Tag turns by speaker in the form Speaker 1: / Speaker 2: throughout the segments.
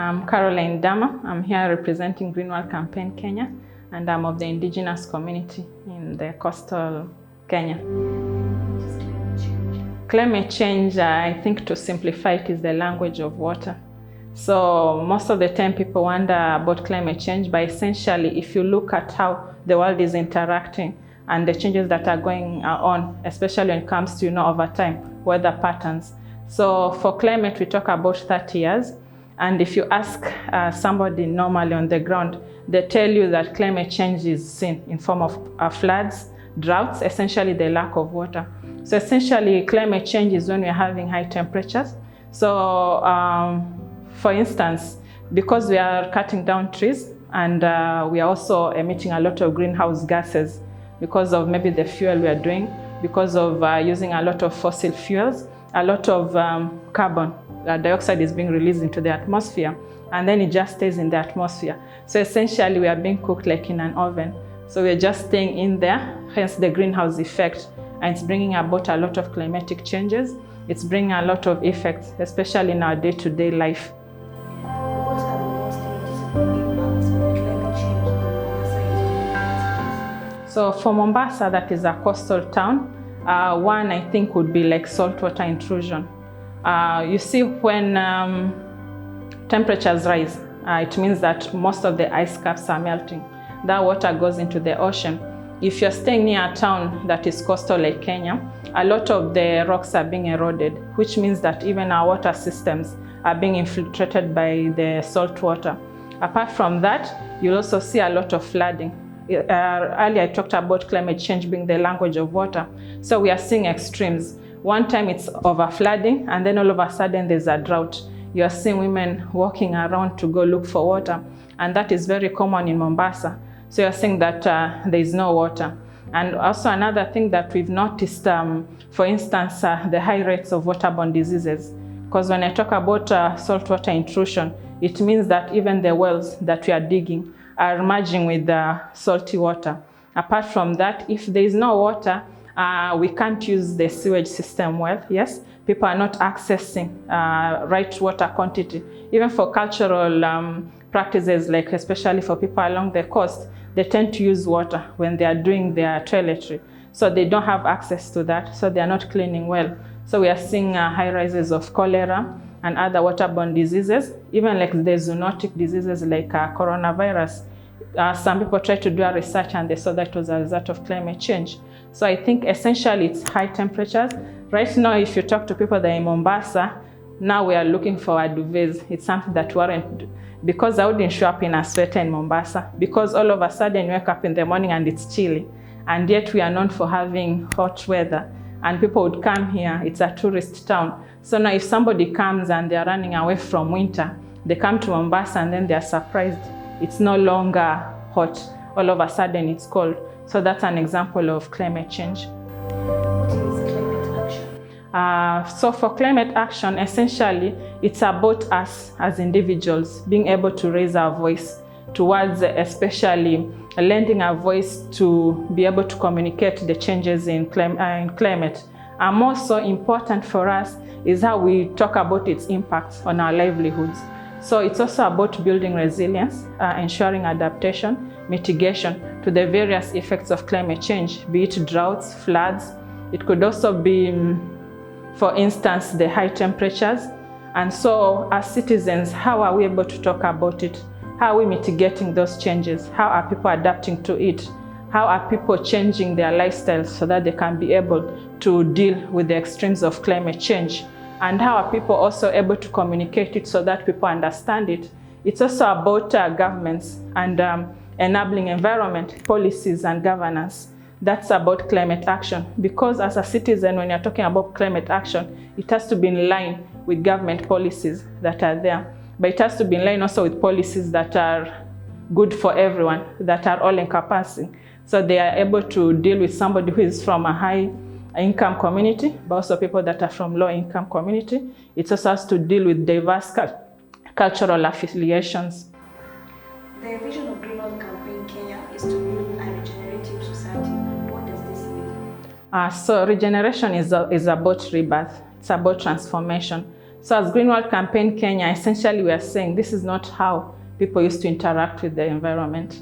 Speaker 1: I'm Caroline Dama. I'm here representing Greenwald Campaign Kenya, and I'm of the indigenous community in the coastal Kenya. Climate change, I think to simplify it, is the language of water. So most of the time people wonder about climate change, but essentially if you look at how the world is interacting and the changes that are going on, especially when it comes to, over time, weather patterns. So for climate, we talk about 30 years. And if you ask somebody normally on the ground, they tell you that climate change is seen in form of floods, droughts, essentially the lack of water. So essentially climate change is when we're having high temperatures. So for instance, because we are cutting down trees and we are also emitting a lot of greenhouse gases because of maybe the fuel we are doing, because of using a lot of fossil fuels, a lot of carbon dioxide is being released into the atmosphere, and then it just stays in the atmosphere. So essentially we are being cooked like in an oven. So we're just staying in there, hence the greenhouse effect. And it's bringing about a lot of climatic changes. It's bringing a lot of effects, especially in our day-to-day life.
Speaker 2: What are the most noticeable impacts of climate change in Mombasa?
Speaker 1: So for Mombasa, that is a coastal town, one I think would be like saltwater intrusion. You see, when temperatures rise, it means that most of the ice caps are melting. That water goes into the ocean. If you're staying near a town that is coastal like Kenya, a lot of the rocks are being eroded, which means that even our water systems are being infiltrated by the salt water. Apart from that, you'll also see a lot of flooding. Earlier I talked about climate change being the language of water. So we are seeing extremes. One time it's over flooding, and then all of a sudden there's a drought. You are seeing women walking around to go look for water, and that is very common in Mombasa. So you're seeing that there is no water. And also another thing that we've noticed, for instance, the high rates of waterborne diseases. Because when I talk about saltwater intrusion, it means that even the wells that we are digging are merging with the salty water. Apart from that, if there is no water, we can't use the sewage system well. Yes, people are not accessing right water quantity. Even for cultural practices, like especially for people along the coast, they tend to use water when they are doing their toiletry. So they don't have access to that, so they are not cleaning well. So we are seeing high rises of cholera and other waterborne diseases, even like the zoonotic diseases like coronavirus. Some people try to do a research and they saw that was a result of climate change. So I think essentially it's high temperatures. Right now, if you talk to people that are in Mombasa, now we are looking for a duvets. It's something that weren't, because I wouldn't show up in a sweater in Mombasa, because all of a sudden you wake up in the morning and it's chilly. And yet we are known for having hot weather. And people would come here, it's a tourist town. So now if somebody comes and they're running away from winter, they come to Mombasa and then they're surprised. It's no longer hot, all of a sudden it's cold. So that's an example of climate change.
Speaker 2: What is climate action?
Speaker 1: So for climate action, essentially, it's about us as individuals being able to raise our voice towards, especially lending our voice to be able to communicate the changes in climate. And more so important for us is how we talk about its impacts on our livelihoods. So it's also about building resilience, ensuring adaptation, mitigation to the various effects of climate change, be it droughts, floods. It could also be, for instance, the high temperatures. And so as citizens, how are we able to talk about it? How are we mitigating those changes? How are people adapting to it? How are people changing their lifestyles so that they can be able to deal with the extremes of climate change? And how are people also able to communicate it so that people understand it? It's also about governments and enabling environment, policies and governance. That's about climate action. Because as a citizen, when you're talking about climate action, it has to be in line with government policies that are there. But it has to be in line also with policies that are good for everyone, that are all-encompassing. So they are able to deal with somebody who is from a high-income community, but also people that are from low-income community. It also has to deal with diverse cultural affiliations.
Speaker 2: The vision of Greenwald Campaign Kenya is to build a regenerative society. What does this mean?
Speaker 1: So regeneration is about rebirth. It's about transformation. So as Green World Campaign Kenya, essentially we are saying this is not how people used to interact with the environment.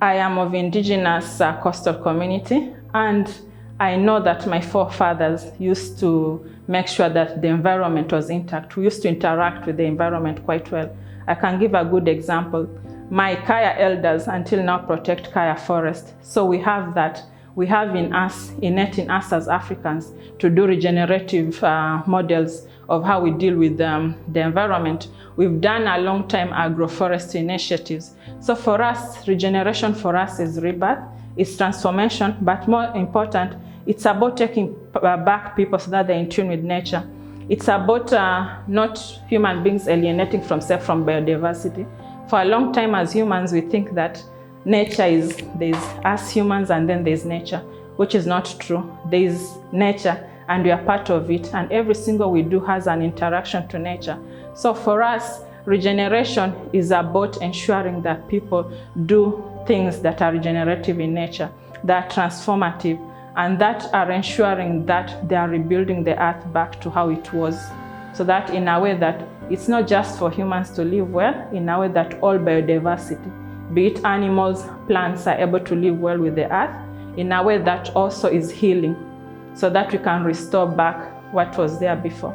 Speaker 1: I am of indigenous coastal community, and I know that my forefathers used to make sure that the environment was intact. We used to interact with the environment quite well. I can give a good example. My Kaya elders until now protect Kaya forest. So we have that. We have innate in us as Africans to do regenerative models of how we deal with the environment. We've done a long time agroforestry initiatives. So for us, regeneration for us is rebirth, it's transformation, but more important, it's about taking back people so that they're in tune with nature. It's about not human beings alienating from biodiversity. For a long time as humans, we think that nature there's us humans and then there's nature, which is not true. There's nature and we are part of it, and every single we do has an interaction to nature. So for us, regeneration is about ensuring that people do things that are regenerative in nature, that are transformative, and that are ensuring that they are rebuilding the earth back to how it was. So that in a way that it's not just for humans to live well, in a way that all biodiversity, be it animals, plants, are able to live well with the earth, in a way that also is healing, so that we can restore back what was there before.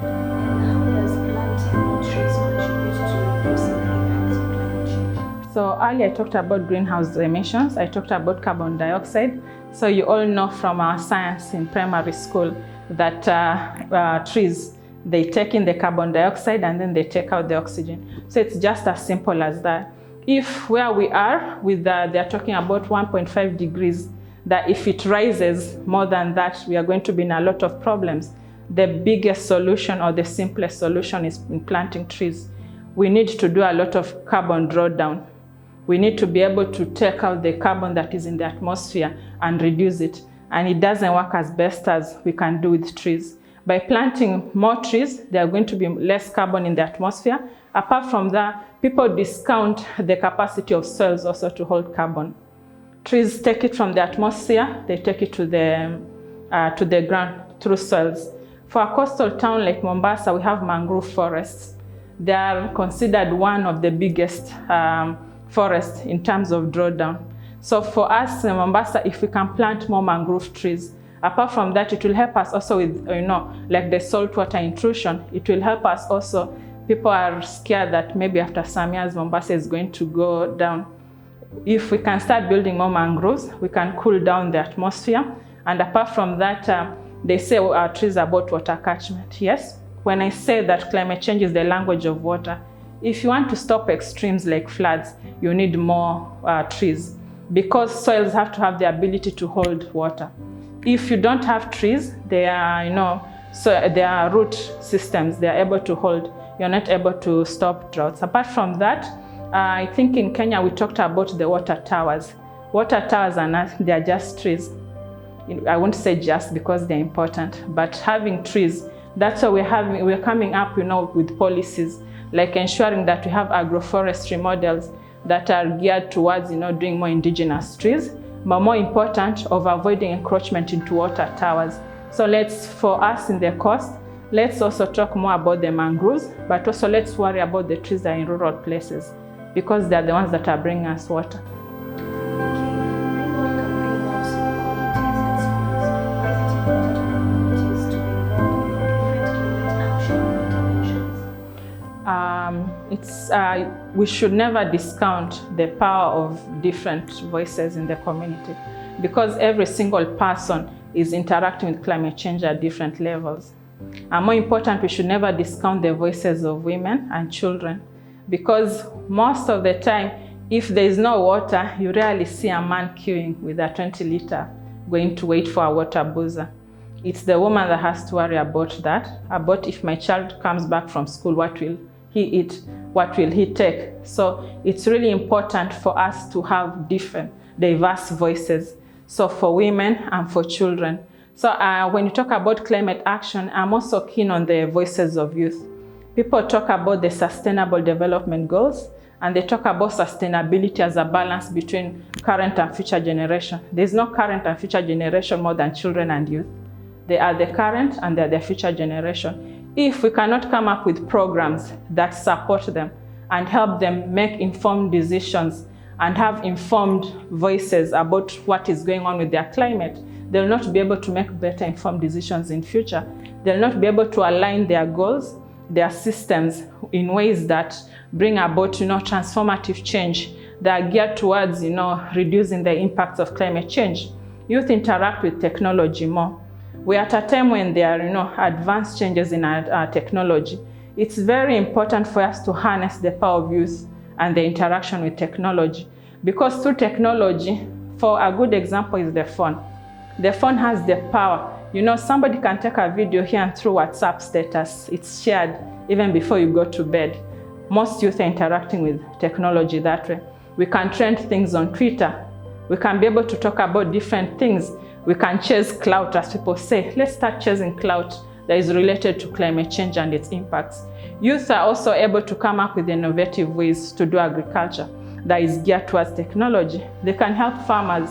Speaker 2: And how does planting more trees contribute to reducing the effects of climate change?
Speaker 1: So earlier I talked about greenhouse emissions, I talked about carbon dioxide. So you all know from our science in primary school that trees, they take in the carbon dioxide and then they take out the oxygen. So it's just as simple as that. If where we are, they're talking about 1.5 degrees, that if it rises more than that, we are going to be in a lot of problems. The biggest solution or the simplest solution is in planting trees. We need to do a lot of carbon drawdown. We need to be able to take out the carbon that is in the atmosphere and reduce it. And it doesn't work as best as we can do with trees. By planting more trees, there are going to be less carbon in the atmosphere. Apart from that, people discount the capacity of soils also to hold carbon. Trees take it from the atmosphere, they take it to the ground through soils. For a coastal town like Mombasa, we have mangrove forests. They are considered one of the biggest forests in terms of drawdown. So for us in Mombasa, if we can plant more mangrove trees, apart from that, it will help us also with, like the saltwater intrusion. It will help us also. People are scared that maybe after some years, Mombasa is going to go down. If we can start building more mangroves, we can cool down the atmosphere. And apart from that, they say our trees are about water catchment. Yes, when I say that climate change is the language of water, if you want to stop extremes like floods, you need more trees, because soils have to have the ability to hold water. If you don't have trees, they are, so they are root systems, they are able to hold. You're not able to stop droughts. Apart from that, I think in Kenya we talked about the water towers. Water towers are not, they are just trees. I won't say just because they're important, but having trees, that's why we're coming up, with policies like ensuring that we have agroforestry models that are geared towards, doing more indigenous trees, but more important, of avoiding encroachment into water towers. So for us in the coast, let's also talk more about the mangroves, but also let's worry about the trees that are in rural places, because they're the ones that are bringing us water. We should never discount the power of different voices in the community, because every single person is interacting with climate change at different levels. And more important, we should never discount the voices of women and children, because most of the time, if there is no water, you rarely see a man queuing with a 20-liter going to wait for a water buzzer. It's the woman that has to worry about that, about if my child comes back from school, what will he eat, what will he take. So it's really important for us to have different, diverse voices, so for women and for children. So when you talk about climate action, I'm also keen on the voices of youth. People talk about the Sustainable Development Goals, and they talk about sustainability as a balance between current and future generation. There's no current and future generation more than children and youth. They are the current and they're the future generation. If we cannot come up with programs that support them and help them make informed decisions and have informed voices about what is going on with their climate, they'll not be able to make better informed decisions in future. They'll not be able to align their goals, their systems in ways that bring about, transformative change that are geared towards, reducing the impacts of climate change. Youth interact with technology more. We're at a time when there are, advanced changes in our technology. It's very important for us to harness the power of youth and the interaction with technology. Because through technology, for a good example is the phone. The phone has the power. Somebody can take a video here and through WhatsApp status. It's shared even before you go to bed. Most youth are interacting with technology that way. We can trend things on Twitter. We can be able to talk about different things. We can chase clout, as people say. Let's start chasing clout that is related to climate change and its impacts. Youth are also able to come up with innovative ways to do agriculture that is geared towards technology. They can help farmers,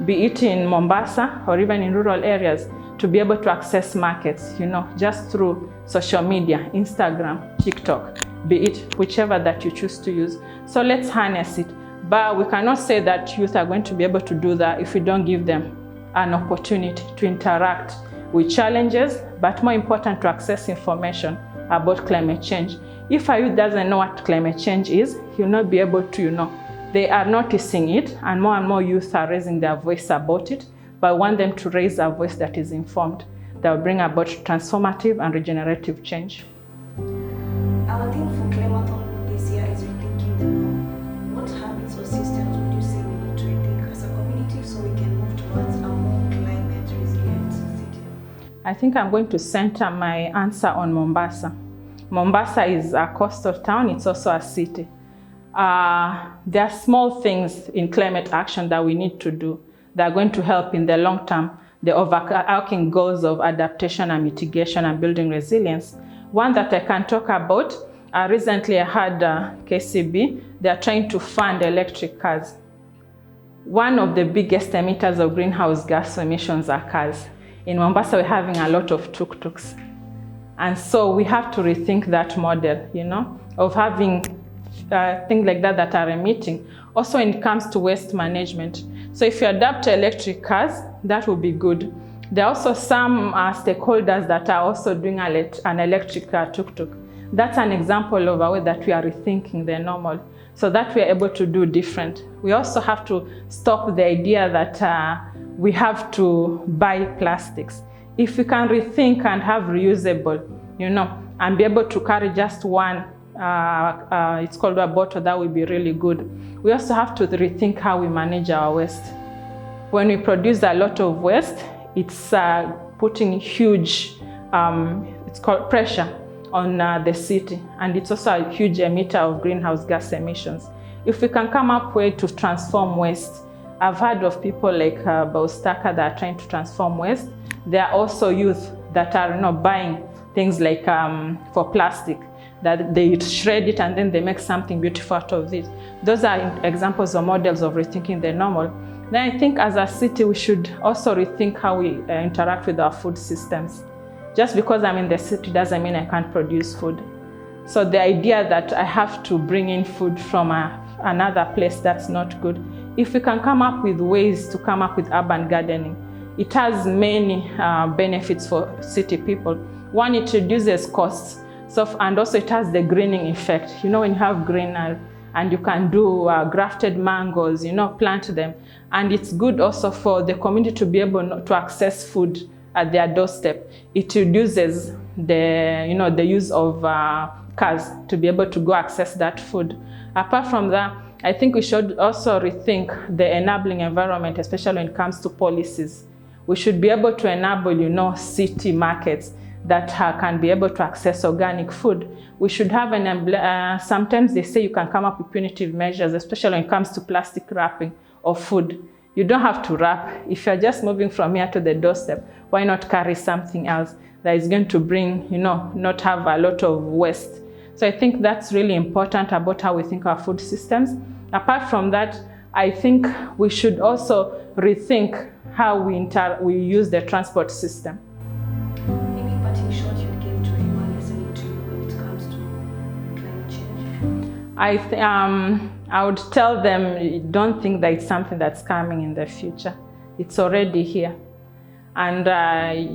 Speaker 1: be it in Mombasa or even in rural areas, to be able to access markets, just through social media, Instagram, TikTok, be it whichever that you choose to use. So let's harness it. But we cannot say that youth are going to be able to do that if we don't give them an opportunity to interact with challenges, but more important, to access information about climate change. If a youth doesn't know what climate change is, he'll not be able to, They are noticing it, and more youth are raising their voice about it, but I want them to raise a voice that is informed, that will bring about transformative and regenerative change.
Speaker 2: Our theme for Climathon this year is rethinking the norm. What habits or systems would you say we need to rethink as a community so we can move towards a more climate resilient city?
Speaker 1: I think I'm going to center my answer on Mombasa. Mombasa is a coastal town, it's also a city. There are small things in climate action that we need to do that are going to help in the long term the overarching goals of adaptation and mitigation and building resilience. One that I can talk about, recently I had KCB, they are trying to fund electric cars. One of the biggest emitters of greenhouse gas emissions are cars. In Mombasa, we're having a lot of tuk-tuks. And so we have to rethink that model, of having things like that are emitting. Also when it comes to waste management. So if you adapt to electric cars, that will be good. There are also some stakeholders that are also doing an electric tuk-tuk. That's an example of a way that we are rethinking the normal, so that we are able to do different. We also have to stop the idea that we have to buy plastics. If we can rethink and have reusable, and be able to carry just one, it's called a bottle, that would be really good. We also have to rethink how we manage our waste. When we produce a lot of waste, it's putting huge, it's called pressure on the city, and it's also a huge emitter of greenhouse gas emissions. If we can come up with to transform waste, I've heard of people like Baustaka that are trying to transform waste. There are also youth that are buying things like for plastic, that they shred it and then they make something beautiful out of it. Those are examples or models of rethinking the normal. Then I think as a city, we should also rethink how we interact with our food systems. Just because I'm in the city doesn't mean I can't produce food. So the idea that I have to bring in food from another place, that's not good. If we can come up with ways to come up with urban gardening, it has many benefits for city people. One, it reduces costs. And also it has the greening effect. When you have greenery and you can do grafted mangoes, plant them. And it's good also for the community to be able to access food at their doorstep. It reduces the use of cars to be able to go access that food. Apart from that, I think we should also rethink the enabling environment, especially when it comes to policies. We should be able to enable, city markets that can be able to access organic food. We should have sometimes they say you can come up with punitive measures, especially when it comes to plastic wrapping of food. You don't have to wrap. If you're just moving from here to the doorstep, why not carry something else that is going to bring, not have a lot of waste. So I think that's really important about how we think our food systems. Apart from that, I think we should also rethink how we use the transport system.
Speaker 2: Maybe, but in short, you'd give to anyone listening
Speaker 1: I would tell them, don't think that it's something that's coming in the future. It's already here. And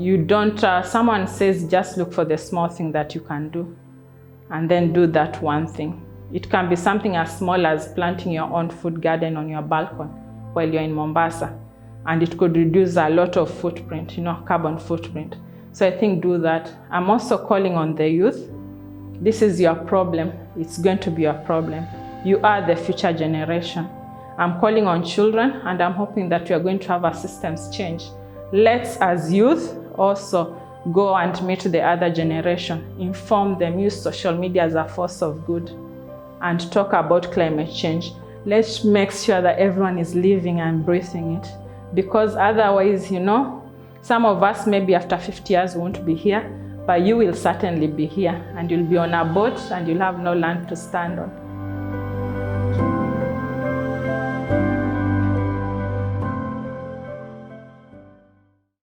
Speaker 1: you don't, someone says just look for the small thing that you can do, and then do that one thing. It can be something as small as planting your own food garden on your balcony while you're in Mombasa, and it could reduce a lot of footprint, carbon footprint. So I think do that. I'm also calling on the youth. This is your problem. It's going to be your problem. You are the future generation. I'm calling on children, and I'm hoping that we are going to have a systems change. Let's, as youth, also go and meet the other generation, inform them, use social media as a force of good, and talk about climate change. Let's make sure that everyone is living and breathing it, because otherwise, some of us maybe after 50 years won't be here, but you will certainly be here, and you'll be on a boat and you'll have no land to stand on.